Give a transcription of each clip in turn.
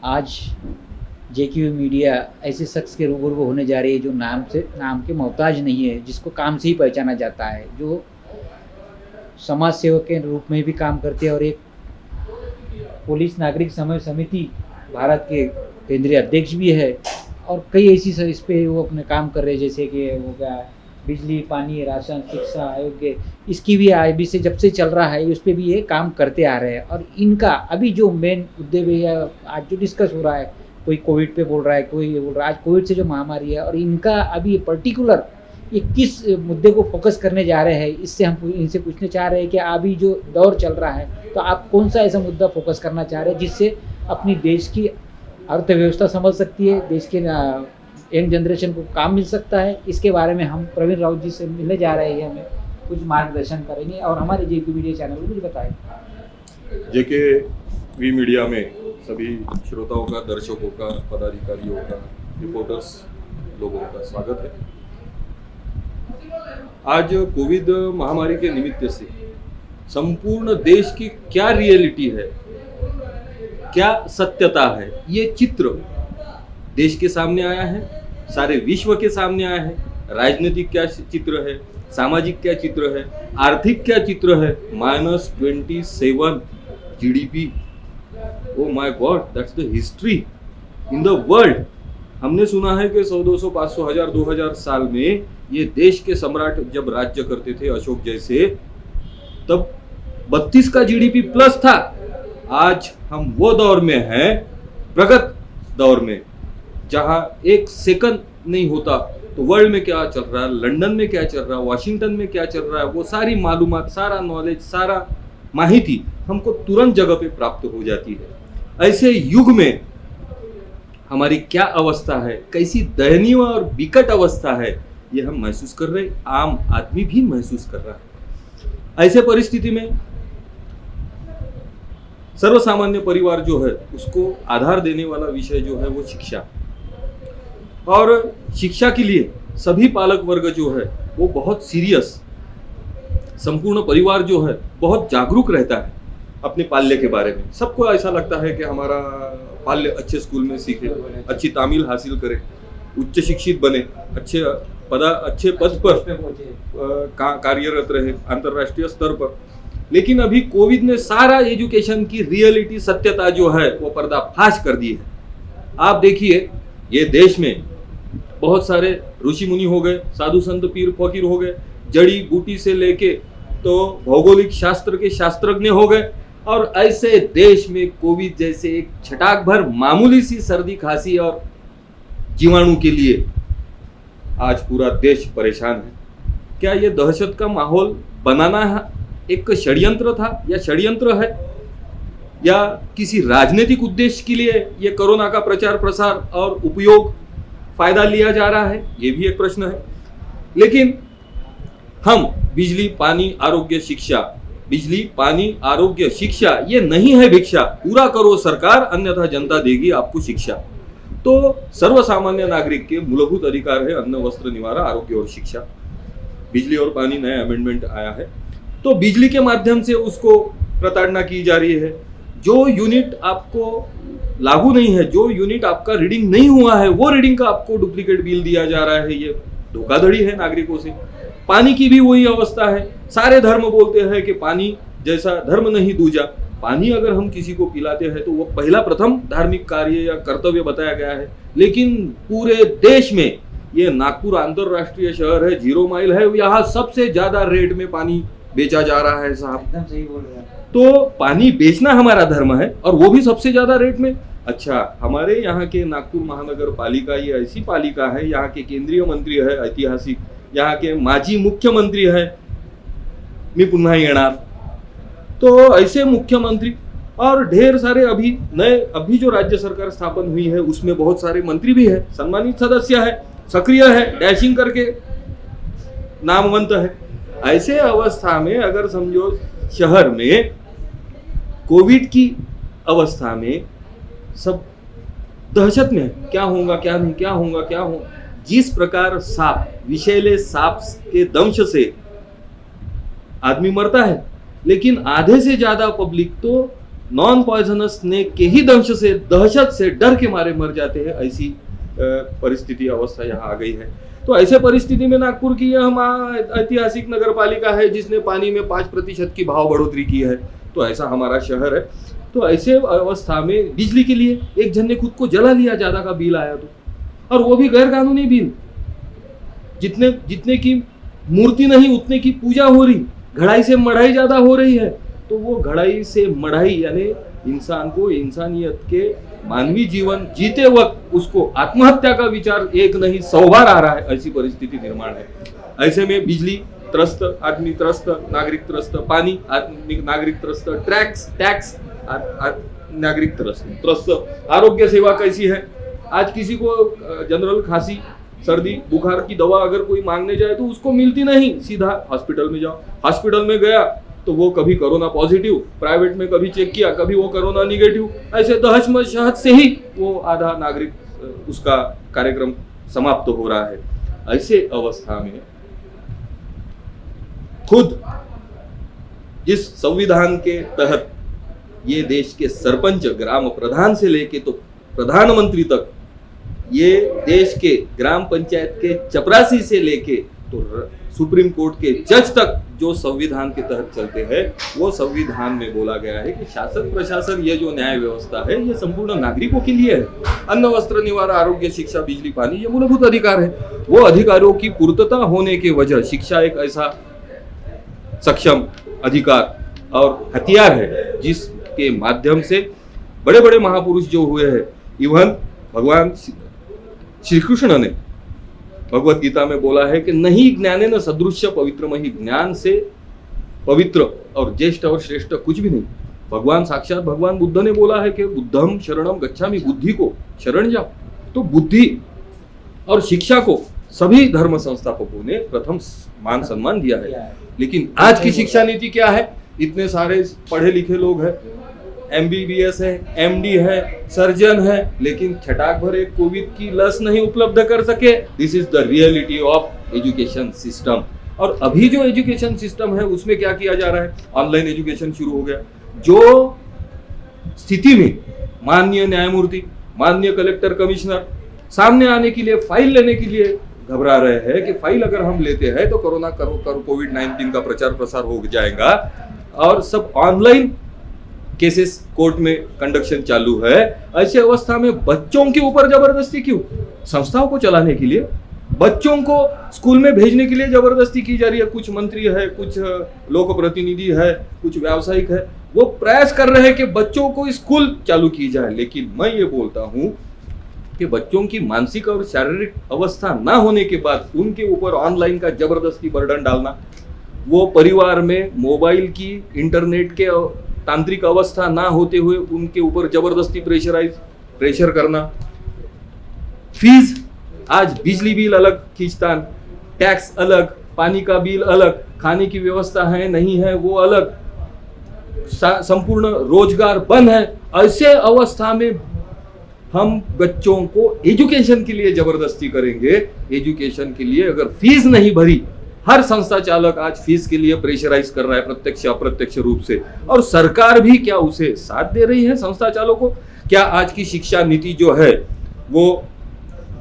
आज JQ media ऐसे शख्स के रूबरू होने जा रही है जो नाम के मोहताज नहीं है, जिसको काम से ही पहचाना जाता है, जो समाज सेवक के रूप में भी काम करते हैं और एक पुलिस नागरिक समय समिति भारत के केंद्रीय अध्यक्ष भी है। और कई ऐसी इस पे वो अपने काम कर रहे हैं, जैसे कि हो गया बिजली, पानी, राशन, शिक्षा, आरोग्य, इसकी भी अभी से जब से चल रहा है उस पर भी ये काम करते आ रहे हैं। और इनका अभी जो मेन मुद्दे पे या आज जो डिस्कस हो रहा है, कोई कोविड पे बोल रहा है, कोई ये बोल रहा है, आज कोविड से जो महामारी है और इनका अभी पर्टिकुलर ये किस मुद्दे को फोकस करने जा रहे हैं, इससे हम इनसे पूछने चाह रहे हैं कि अभी जो दौर चल रहा है तो आप कौन सा ऐसा मुद्दा फोकस करना चाह रहे हैं जिससे अपनी देश की अर्थव्यवस्था संभल सकती है, देश के यंग जनरेशन को काम मिल सकता है। इसके बारे में हम प्रवीण राउत जी से मिलने जा रहे हैं, हमें कुछ मार्गदर्शन करेंगे और हमारे जेके मीडिया चैनल को कुछ बताएंगे। जेके वी मीडिया में सभी श्रोताओं का, दर्शकों का, पदाधिकारियों का, रिपोर्टर्स लोगों का स्वागत है। आज कोविड महामारी के निमित्त से संपूर्ण देश की क्या रियलिटी है, क्या सत्यता है, ये चित्र देश के सामने आया है, सारे विश्व के सामने आया है। राजनीतिक क्या चित्र है, सामाजिक क्या चित्र है, आर्थिक क्या चित्र है। -27 GDP, oh my God, that's the history in the world. हमने सुना है कि 100, 200, 500, 1000, 2000 साल में ये देश के सम्राट जब राज्य करते थे, अशोक जैसे, तब 32 का GDP प्लस था। आज हम वो दौर में हैं, प्रगत दौर में, जहां एक सेकंड नहीं होता तो वर्ल्ड में क्या चल रहा है, लंदन में क्या चल रहा है, वॉशिंगटन में क्या चल रहा है, वो सारी मालूमात, सारा नॉलेज, सारा माहिती हमको तुरंत जगह पे प्राप्त हो जाती है। ऐसे युग में हमारी क्या अवस्था है, कैसी दयनीय और विकट अवस्था है, ये हम महसूस कर रहे, आम आदमी भी महसूस कर रहा है। ऐसे परिस्थिति में सर्वसामान्य परिवार जो है उसको आधार देने वाला विषय जो है वो शिक्षा, और शिक्षा के लिए सभी पालक वर्ग जो है वो बहुत सीरियस, संपूर्ण परिवार जो है बहुत जागरूक रहता है अपने पाल्य के बारे में। सबको ऐसा लगता है कि हमारा पाल्य अच्छे स्कूल में सीखे, अच्छी तामील हासिल करे, उच्च शिक्षित बने, अच्छे पद पर कार्यरत रहे अंतर्राष्ट्रीय स्तर पर। लेकिन अभी कोविड ने सारा एजुकेशन की रियलिटी, सत्यता जो है वो पर्दाफाश कर दी है। आप देखिए, ये देश में बहुत सारे ऋषि मुनि हो गए, साधु संत, पीर फकीर हो गए, जड़ी बूटी से लेके तो भौगोलिक शास्त्र के शास्त्रज्ञ हो गए, और ऐसे देश में कोविड जैसे एक छटाक भर मामूली सी सर्दी, खांसी और जीवाणु के लिए आज पूरा देश परेशान है। क्या ये दहशत का माहौल बनाना एक षड्यंत्र था, या षड्यंत्र है, या किसी राजनीतिक उद्देश्य के लिए ये कोरोना का प्रचार प्रसार और उपयोग, फायदा लिया जा रहा है, ये भी एक प्रश्न है। लेकिन हम बिजली, पानी, आरोग्य, शिक्षा, बिजली, पानी, आरोग्य, शिक्षा, ये नहीं है भिक्षा, पूरा करो सरकार, अन्यथा जनता देगी आपको शिक्षा। तो सर्वसामान्य नागरिक के मूलभूत अधिकार है अन्न, वस्त्र, निवारा, आरोग्य और शिक्षा। बिजली और पानी नया अमेंडमेंट आया है, तो बिजली के माध्यम से उसको प्रताड़ना की जा रही है। जो यूनिट आपको लागू नहीं है, जो यूनिट आपका रीडिंग नहीं हुआ है, वो रीडिंग का आपको डुप्लीकेट बिल दिया जा रहा है। ये धोखाधड़ी है नागरिकों से। पानी की भी वही अवस्था है। सारे धर्म बोलते हैं कि पानी जैसा धर्म नहीं दूजा। पानी अगर हम किसी को पिलाते हैं तो वो पहला प्रथम धार्मिक कार्य या कर्तव्य बताया गया है। लेकिन पूरे देश में, ये नागपुर अंतरराष्ट्रीय शहर है, 0 माइल है, यहाँ सबसे ज्यादा रेट में पानी बेचा जा रहा है साहब। एकदम सही बोल रहे हैं। तो पानी बेचना हमारा धर्म है, और वो भी सबसे ज्यादा रेट में। अच्छा, हमारे यहाँ के नागपुर महानगर पालिका ये ऐसी पालिका है, यहाँ के केंद्रीय मंत्री है ऐतिहासिक, यहाँ के माजी मुख्यमंत्री है, मी पुन्हा येणार, तो ऐसे मुख्यमंत्री और ढेर सारे अभी जो राज्य सरकार स्थापन हुई है उसमें बहुत सारे मंत्री भी है, सम्मानित सदस्य है, सक्रिय है, डैशिंग करके नामवंत है। ऐसे अवस्था में अगर समझो शहर में कोविड की अवस्था में सब दहशत में है, क्या होगा क्या नहीं, क्या होगा क्या हो। जिस प्रकार विषैले सांप के दंश से आदमी मरता है, लेकिन आधे से ज्यादा पब्लिक तो नॉन पॉइजनस स्नेक के ही दहशत से डर के मारे मर जाते हैं, ऐसी परिस्थिति अवस्था यहाँ आ गई है। तो ऐसे परिस्थिति में नागपुर की यह ऐतिहासिक नगर पालिका है जिसने पानी में 5% की भाव बढ़ोतरी की है। तो ऐसा हमारा शहर है। तो ऐसे अवस्था में बिजली के लिए एक जन ने खुद को जला लिया, ज्यादा का बिल आया तो, और वो भी गैर कानूनी बिल। जितने की मूर्ति नहीं उतने की पूजा हो रही, घड़ाई से मढ़ाई ज्यादा हो रही है। तो वो घड़ाई से मढ़ाई यानी इंसान को इंसानियत के मानवीय जीवन जीते वक्त उसको आत्महत्या का विचार एक नहीं 100 बार आ रहा है, ऐसी परिस्थिति निर्माण है। ऐसे में बिजली त्रस्त, आदमी त्रस्त, नागरिक त्रस्त, पानी नागरिक त्रस्त, टैक्स नागरिक त्रस्त, आरोग्य सेवा कैसी है। आज किसी को जनरल खांसी सर्दी बुखार की दवा अगर कोई मांगने जाए तो उसको मिलती नहीं, सीधा हॉस्पिटल में जाओ। हॉस्पिटल में गया तो वो कभी कोरोना पॉजिटिव, प्राइवेट में कभी चेक किया, कभी वो कोरोना निगेटिव, ऐसे दहशत से ही वो आधा नागरिक उसका कार्यक्रम समाप्त हो रहा है। ऐसे अवस्था में खुद जिस संविधान के तहत ये देश के सरपंच, ग्राम प्रधान से लेके तो प्रधानमंत्री तक, ये देश के ग्राम पंचायत के चपरासी से लेके तो सुप्रीम कोर्ट के जज तक जो संविधान के तहत चलते हैं, वो संविधान में बोला गया है कि शासन प्रशासन, ये जो न्याय व्यवस्था है, ये संपूर्ण नागरिकों के लिए है। अन्न वस्त्र निवारा आरोग्य शिक्षा बिजली पानी ये मूलभूत अधिकार है। वो अधिकारों की पूर्तता होने के वजह शिक्षा एक ऐसा सक्षम अधिकार और हथियार है जिसके माध्यम से बड़े बड़े महापुरुष जो हुए हैं, इवन भगवान श्री कृष्ण ने भगवत गीता में बोला है कि नहीं ज्ञानेन सदृश्य पवित्रमहि, ज्ञान से पवित्र और ज्येष्ठ और श्रेष्ठ कुछ भी नहीं। भगवान साक्षात भगवान बुद्ध ने बोला है कि बुद्धम शरणम गच्छामि, बुद्धि को शरण जाओ। तो बुद्धि और शिक्षा को सभी धर्म संस्थापकों ने प्रथम मान सम्मान दिया है। लेकिन आज की शिक्षा नीति क्या है? इतने सारे पढ़े लिखे लोग हैं, MBBS है, MD है, सर्जन है, लेकिन छटाक भर एक कोविड की लस नहीं उपलब्ध कर सके। This is the reality of education system. और अभी जो एजुकेशन सिस्टम है उसमें क्या किया जा रहा है? ऑनलाइन एजुकेशन शुरू हो गया। जो स्थिति में माननीय न्यायमूर्ति, माननीय कलेक्टर, कमिश्नर सामने आने के लिए, फाइल लेने के लिए घबरा रहे हैं कि फाइल अगर हम लेते हैं तो कोरोना कोविड-19 का प्रचार प्रसार हो जाएगा और सब ऑनलाइन केसेस कोर्ट में कंडक्शन चालू है। ऐसी अवस्था में बच्चों के ऊपर जबरदस्ती क्यों? संस्थाओं को चलाने के लिए, बच्चों को स्कूल में भेजने के लिए जबरदस्ती की जा रही है। कुछ मंत्री है, कुछ लोक प्रतिनिधि है, कुछ व्यावसायिक है, वो प्रयास कर रहे हैं कि बच्चों को स्कूल चालू की जाए। लेकिन मैं ये बोलता हूं कि बच्चों की मानसिक और शारीरिक अवस्था ना होने के बाद उनके ऊपर ऑनलाइन का जबरदस्ती बर्डन डालना, वो परिवार में मोबाइल की, इंटरनेट के तांत्रिक अवस्था ना होते हुए उनके ऊपर जबरदस्ती प्रेशर करना। फीस, आज बिजली बिल अलग खींचतान, टैक्स अलग, पानी का बिल अलग, खाने की व्यवस्था है नहीं है वो अलग, संपूर्ण रोजगार बंद है। ऐसे अवस्था में हम बच्चों को एजुकेशन के लिए जबरदस्ती करेंगे। एजुकेशन के लिए अगर फीस नहीं भरी, हर संस्था चालक आज फीस के लिए प्रेशराइज कर रहा है प्रत्यक्ष अप्रत्यक्ष रूप से, और सरकार भी क्या उसे साथ दे रही है संस्था चालकों? क्या आज की शिक्षा नीति जो है वो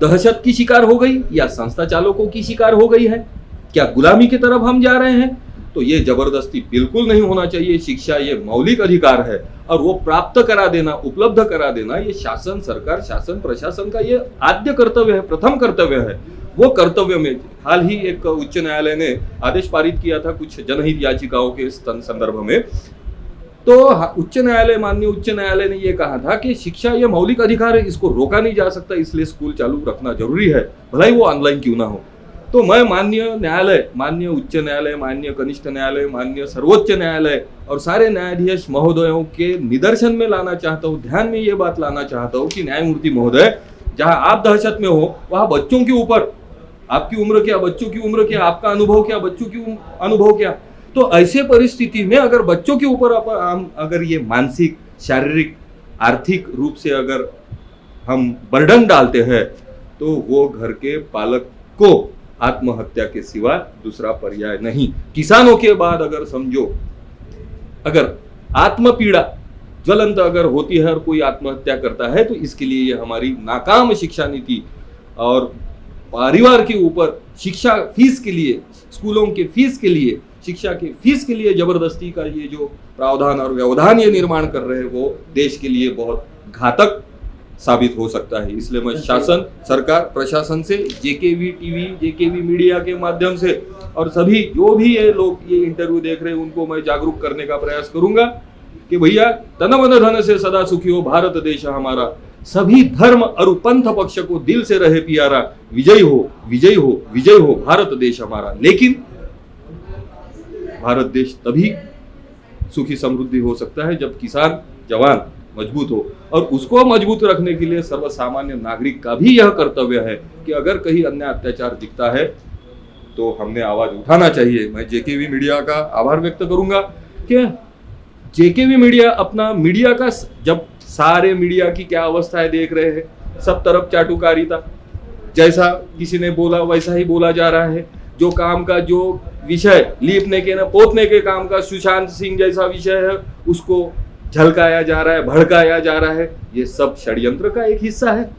दहशत की शिकार हो गई या संस्था चालकों की शिकार हो गई है? क्या गुलामी की तरफ हम जा रहे हैं? तो ये जबरदस्ती बिल्कुल नहीं होना चाहिए। शिक्षा ये मौलिक अधिकार है और वो प्राप्त करा देना, उपलब्ध करा देना, ये शासन, सरकार, शासन प्रशासन का ये आद्य कर्तव्य है, प्रथम कर्तव्य है। वो कर्तव्य में हाल ही एक उच्च न्यायालय ने आदेश पारित किया था कुछ जनहित याचिकाओं के संदर्भ में। तो उच्च न्यायालय, माननीय उच्च न्यायालय ने ये कहा था कि शिक्षा ये मौलिक अधिकार है, इसको रोका नहीं जा सकता, इसलिए स्कूल चालू रखना जरूरी है, भला ही वो ऑनलाइन क्यों ना हो। तो मैं माननीय न्यायालय, माननीय उच्च न्यायालय, माननीय कनिष्ठ न्यायालय, माननीय सर्वोच्च न्यायालय और सारे न्यायाधीश महोदयों के निदर्शन में लाना चाहता हूँ, ध्यान में ये बात लाना चाहता हूँ कि न्यायमूर्ति महोदय, जहां आप दहशत में हो वहां बच्चों के ऊपर, आपकी उम्र क्या, बच्चों की उम्र क्या, आपका अनुभव क्या, बच्चों की अनुभव क्या। तो ऐसे परिस्थिति में अगर बच्चों के ऊपर अगर ये मानसिक, शारीरिक, आर्थिक रूप से अगर हम बर्डन डालते हैं तो वो घर के पालक को आत्महत्या के सिवा दूसरा पर्याय नहीं। किसानों के बाद अगर समझो, अगर आत्मपीड़ा ज्वलंत अगर होती है और कोई आत्महत्या करता है तो इसके लिए ये हमारी नाकाम शिक्षा नीति और परिवार के ऊपर शिक्षा फीस के लिए, स्कूलों के फीस के लिए, शिक्षा के फीस के लिए जबरदस्ती का ये जो प्रावधान और व्यवधान ये निर्माण कर रहे हैं वो देश के लिए बहुत घातक साबित हो सकता है। इसलिए मैं शासन, सरकार, प्रशासन से, जेकेवी टीवी, जेकेवी मीडिया के माध्यम से और सभी जो भी ये लोग ये इंटरव्यू देख रहे हैं उनको मैं जागरूक करने का प्रयास करूंगा कि भैया तन मन धन से सदा सुखी हो भारत देश हमारा, सभी धर्म और पंथ पक्ष को दिल से रहे प्यारा, विजय हो विजय हो विजय हो भारत देश हमारा। लेकिन भारत देश तभी सुखी समृद्धि हो सकता है जब किसान, जवान मजबूत हो, और उसको मजबूत रखने के लिए सर्वसामान्य नागरिक का भी यह कर्तव्य है कि अगर कहीं अन्याय अत्याचार दिखता है तो हमने आवाज उठाना चाहिए। मैं जेकेवी मीडिया का आभार व्यक्त करूंगा कि जेकेवी मीडिया अपना मीडिया का, जब सारे मीडिया की क्या अवस्था है देख रहे हैं, सब तरफ चाटुकारिता, जैसा किसी ने बोला वैसा ही बोला जा रहा है। जो काम का जो विषय लीपने के न पोतने के काम का सुशांत सिंह जैसा विषय है उसको झलकाया जा रहा है, भड़काया जा रहा है। ये सब षड्यंत्र का एक हिस्सा है।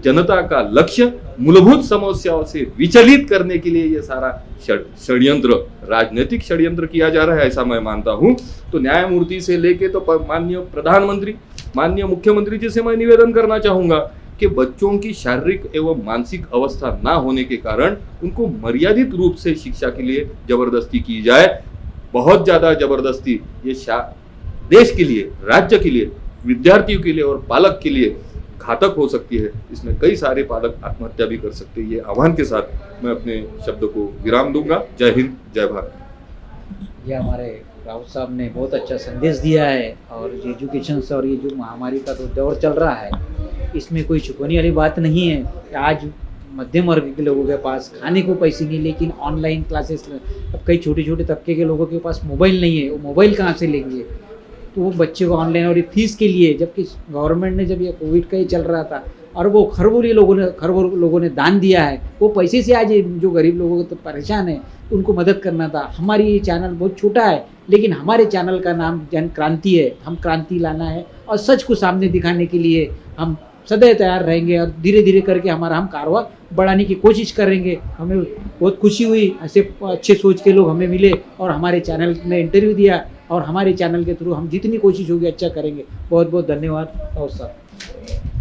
जनता का लक्ष्य मूलभूत समस्याओं से विचलित करने के लिए ये सारा षड्यंत्र, राजनीतिक षड्यंत्र किया जा रहा है, ऐसा मैं मानता हूं। तो न्यायमूर्ति से लेके तो माननीय प्रधानमंत्री, माननीय मुख्यमंत्री जी से मैं निवेदन करना चाहूंगा कि बच्चों की शारीरिक एवं मानसिक अवस्था ना होने के कारण उनको मर्यादित रूप से शिक्षा के लिए जबरदस्ती की जाए। बहुत ज्यादा जबरदस्ती ये देश के लिए, राज्य के लिए, विद्यार्थियों के लिए और पालक के लिए घातक हो सकती है। इसमें कई सारे पालक आत्महत्या भी कर सकते हैं। ये आह्वान के साथ मैं अपने शब्द को विराम दूंगा। जय हिंद, जय भारत। ये हमारे राउत साहब ने बहुत अच्छा संदेश दिया है, और एजुकेशन से और ये जो महामारी का तो दौर चल रहा है इसमें कोई छुपाने वाली बात नहीं है कि आज मध्यम वर्ग के लोगों के पास खाने को पैसे नहीं, लेकिन ऑनलाइन क्लासेस, अब कई छोटे छोटे तबके के लोगों के पास मोबाइल नहीं है, वो मोबाइल कहाँ से लेंगे? तो वो बच्चे को ऑनलाइन, और ये फीस के लिए, जबकि गवर्नमेंट ने, जब ये कोविड का ही चल रहा था और वो खरबों लोगों ने दान दिया है, वो पैसे से आज जो गरीब लोगों तो परेशान है उनको मदद करना था। हमारी ये चैनल बहुत छोटा है, लेकिन हमारे चैनल का नाम जन क्रांति है। हम क्रांति लाना है और सच को सामने दिखाने के लिए हम सदैव तैयार रहेंगे, और धीरे धीरे करके हमारा हम कारवा बढ़ाने की कोशिश करेंगे। हमें बहुत खुशी हुई, ऐसे अच्छे सोच के लोग हमें मिले और हमारे चैनल में इंटरव्यू दिया, और हमारे चैनल के थ्रू हम जितनी कोशिश होगी अच्छा करेंगे। बहुत बहुत धन्यवाद और साहब।